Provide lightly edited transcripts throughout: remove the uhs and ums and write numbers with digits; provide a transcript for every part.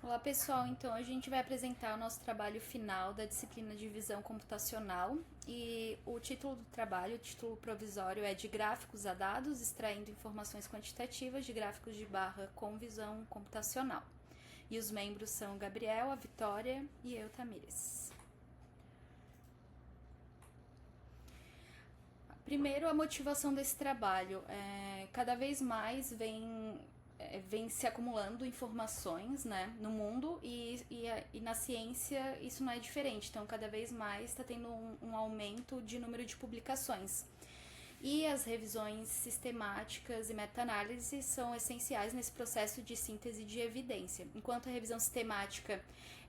Olá pessoal, então a gente vai apresentar o nosso trabalho final da disciplina de visão computacional e o título do trabalho, o título provisório é de gráficos a dados, extraindo informações quantitativas de gráficos de barra com visão computacional. E os membros são Gabriel, a Vitória e eu, Tamires. Primeiro, a motivação desse trabalho. Cada vez mais vem se acumulando informações, né, no mundo e na ciência isso não é diferente. Então, cada vez mais está tendo um aumento de número de publicações. E as revisões sistemáticas e meta-análise são essenciais nesse processo de síntese de evidência. Enquanto a revisão sistemática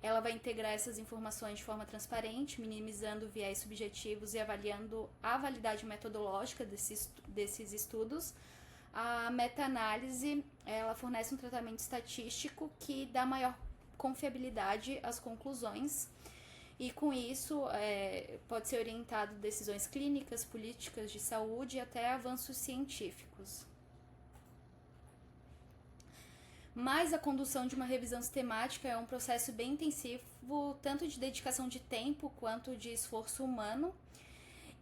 ela vai integrar essas informações de forma transparente, minimizando viés subjetivos e avaliando a validade metodológica desses estudos, a meta-análise ela fornece um tratamento estatístico que dá maior confiabilidade às conclusões e com isso pode ser orientado decisões clínicas, políticas de saúde e até avanços científicos. Mas a condução de uma revisão sistemática é um processo bem intensivo, tanto de dedicação de tempo quanto de esforço humano.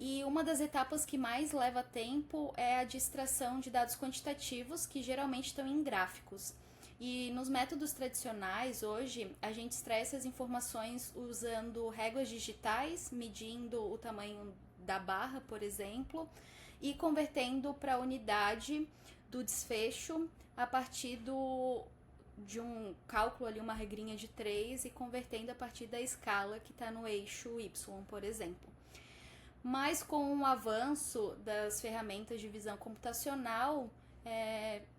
E uma das etapas que mais leva tempo é a de extração de dados quantitativos, que geralmente estão em gráficos. E nos métodos tradicionais, hoje, a gente extrai essas informações usando réguas digitais, medindo o tamanho da barra, por exemplo, e convertendo para a unidade do desfecho a partir de um cálculo ali, uma regrinha de 3, e convertendo a partir da escala que está no eixo Y, por exemplo. Mas com o avanço das ferramentas de visão computacional,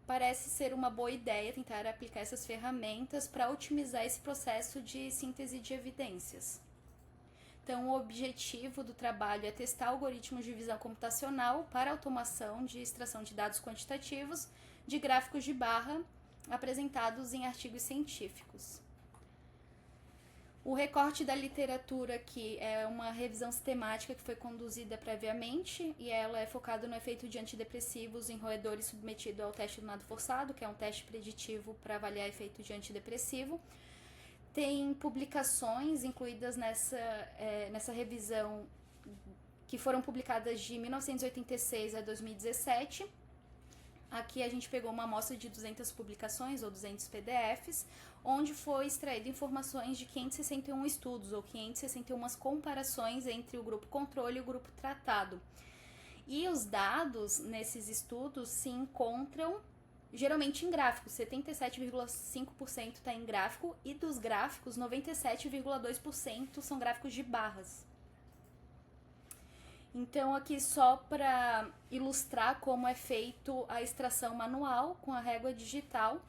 parece ser uma boa ideia tentar aplicar essas ferramentas para otimizar esse processo de síntese de evidências. Então, o objetivo do trabalho é testar algoritmos de visão computacional para automação de extração de dados quantitativos de gráficos de barra apresentados em artigos científicos. O recorte da literatura aqui é uma revisão sistemática que foi conduzida previamente e ela é focada no efeito de antidepressivos em roedores submetido ao teste do nado forçado, que é um teste preditivo para avaliar efeito de antidepressivo. Tem publicações incluídas nessa revisão que foram publicadas de 1986 a 2017. Aqui a gente pegou uma amostra de 200 publicações ou 200 PDFs, onde foi extraído informações de 561 estudos ou 561 comparações entre o grupo controle e o grupo tratado. E os dados nesses estudos se encontram geralmente em gráficos, 77,5% está em gráfico e dos gráficos 97,2% são gráficos de barras. Então aqui só para ilustrar como é feito a extração manual com a régua digital,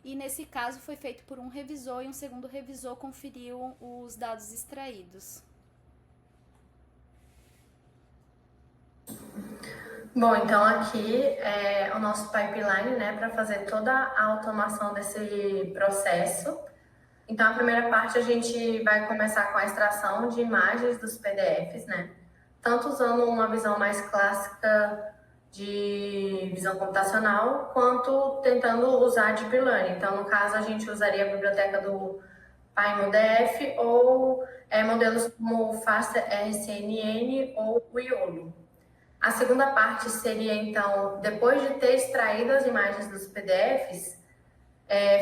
e nesse caso foi feito por um revisor e um segundo revisor conferiu os dados extraídos. Bom, então aqui é o nosso pipeline, né, para fazer toda a automação desse processo. Então a primeira parte a gente vai começar com a extração de imagens dos PDFs, né, tanto usando uma visão mais clássica de visão computacional, quanto tentando usar Deep Learning. Então, no caso, a gente usaria a biblioteca do PyMoDF ou modelos como o FastRCNN ou o IOLO. A segunda parte seria, então, depois de ter extraído as imagens dos PDFs,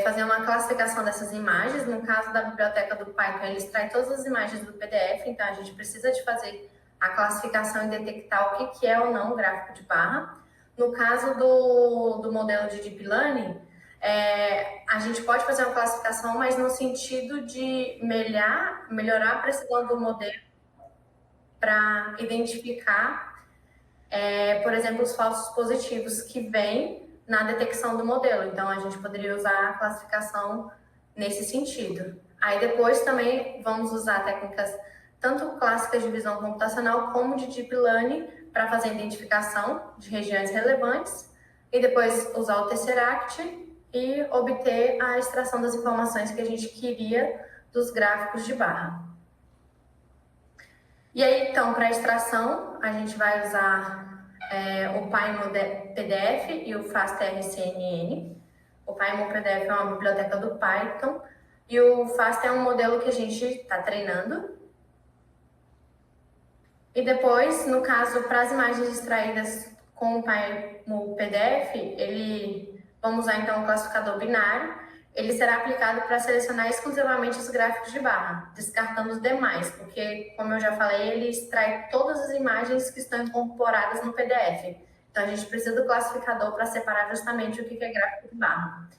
fazer uma classificação dessas imagens. No caso da biblioteca do Python, ele extrai todas as imagens do PDF, então a gente precisa de fazer a classificação e detectar o que é ou não o gráfico de barra. No caso do modelo de Deep Learning, a gente pode fazer uma classificação, mas no sentido de melhorar a precisão do modelo para identificar, por exemplo, os falsos positivos que vêm na detecção do modelo. Então, a gente poderia usar a classificação nesse sentido. Aí, depois, também vamos usar técnicas tanto clássicas de visão computacional como de Deep Learning para fazer a identificação de regiões relevantes e depois usar o Tesseract e obter a extração das informações que a gente queria dos gráficos de barra. E aí, então, para a extração, a gente vai usar o PyMoPDF e o FastRCNN. O PyMoPDF é uma biblioteca do Python E o FAST é um modelo que a gente está treinando. E depois, no caso, para as imagens extraídas com o PDF, vamos usar então o classificador binário. Ele será aplicado para selecionar exclusivamente os gráficos de barra, descartando os demais, porque, como eu já falei, ele extrai todas as imagens que estão incorporadas no PDF. Então, a gente precisa do classificador para separar justamente o que é gráfico de barra.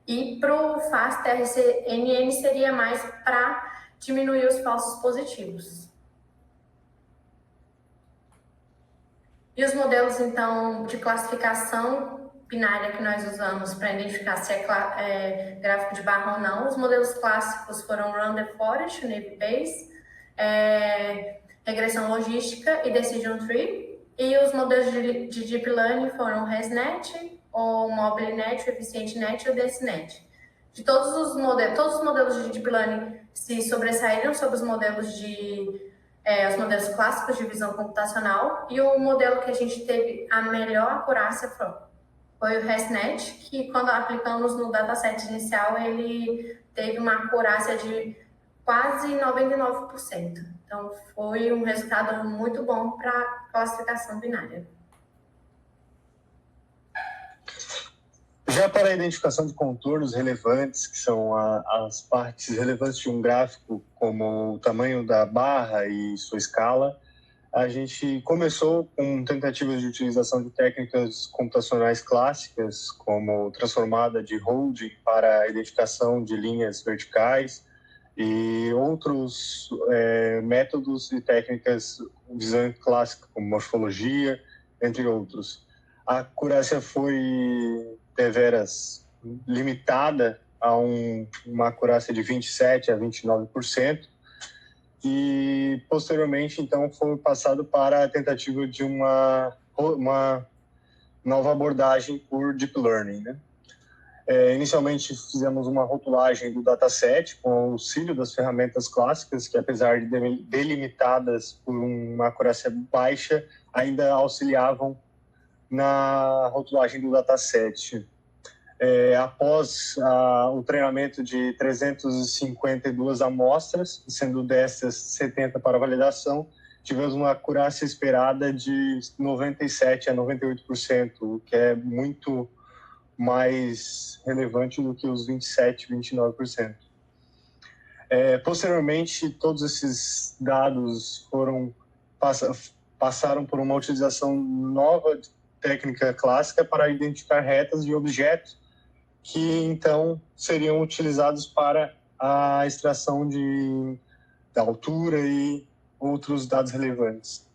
E para o FAST-RCNN seria mais para diminuir os falsos positivos. E os modelos, então, de classificação binária que nós usamos para identificar se é gráfico de barra ou não, os modelos clássicos foram Random Forest, Naive Bayes, regressão logística e Decision Tree. E os modelos de Deep Learning foram o ResNet, o MobileNet, o EficienteNet e o DenseNet. De todos os modelos de Deep Learning se sobressaíram sobre os modelos os modelos clássicos de visão computacional, e o modelo que a gente teve a melhor acurácia foi o ResNet, que quando aplicamos no dataset inicial, ele teve uma acurácia de quase 99%. Então, foi um resultado muito bom para a classificação binária. Já para a identificação de contornos relevantes, que são as partes relevantes de um gráfico, como o tamanho da barra e sua escala, a gente começou com tentativas de utilização de técnicas computacionais clássicas, como transformada de Holding para a identificação de linhas verticais e outros métodos e técnicas de visão clássica, como morfologia, entre outros. A acurácia foi deveras limitada a uma acurácia de 27% a 29%, e posteriormente, então, foi passado para a tentativa de uma nova abordagem por Deep Learning, né? Inicialmente, fizemos uma rotulagem do dataset com o auxílio das ferramentas clássicas, que apesar de delimitadas por uma acurácia baixa, ainda auxiliavam na rotulagem do dataset. Após o treinamento de 352 amostras, sendo destas 70 para validação, tivemos uma acurácia esperada de 97% a 98%, o que é muito mais relevante do que os 27%, 29%. Posteriormente, todos esses dados passaram por uma utilização nova de técnica clássica para identificar retas de objetos que, então, seriam utilizados para a extração da altura e outros dados relevantes.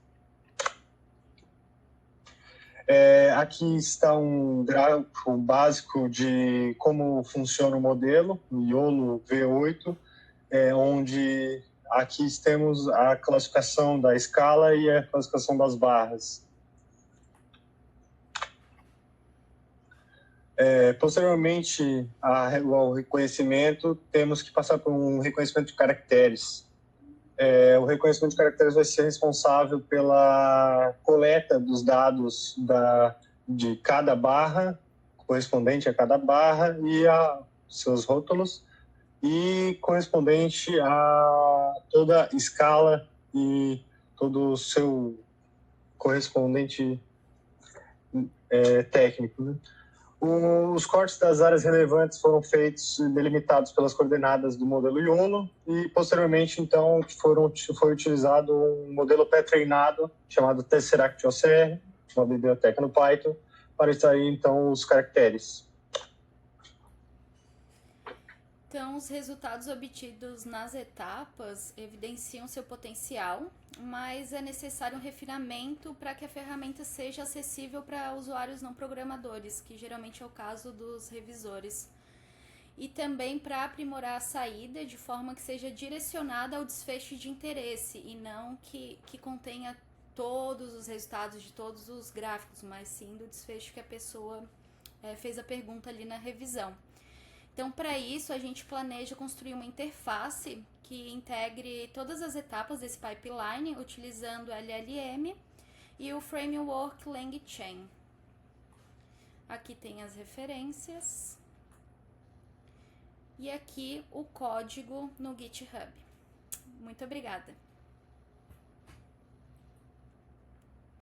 Aqui está um gráfico básico de como funciona o modelo, o YOLO V8, onde aqui temos a classificação da escala e a classificação das barras. Posteriormente ao reconhecimento, temos que passar por um reconhecimento de caracteres. O reconhecimento de caracteres vai ser responsável pela coleta dos dados de cada barra, correspondente a cada barra e a seus rótulos, e correspondente a toda a escala e todo o seu correspondente técnico, né? Os cortes das áreas relevantes foram feitos e delimitados pelas coordenadas do modelo YOLO, e posteriormente, então, foi utilizado um modelo pré-treinado chamado Tesseract-OCR, uma biblioteca no Python, para extrair, então, os caracteres. Então, os resultados obtidos nas etapas evidenciam seu potencial, mas é necessário um refinamento para que a ferramenta seja acessível para usuários não programadores, que geralmente é o caso dos revisores. E também para aprimorar a saída de forma que seja direcionada ao desfecho de interesse e não que contenha todos os resultados de todos os gráficos, mas sim do desfecho que a pessoa fez a pergunta ali na revisão. Então, para isso, a gente planeja construir uma interface que integre todas as etapas desse pipeline, utilizando LLM e o framework LangChain. Aqui tem as referências. e aqui o código no GitHub. Muito obrigada!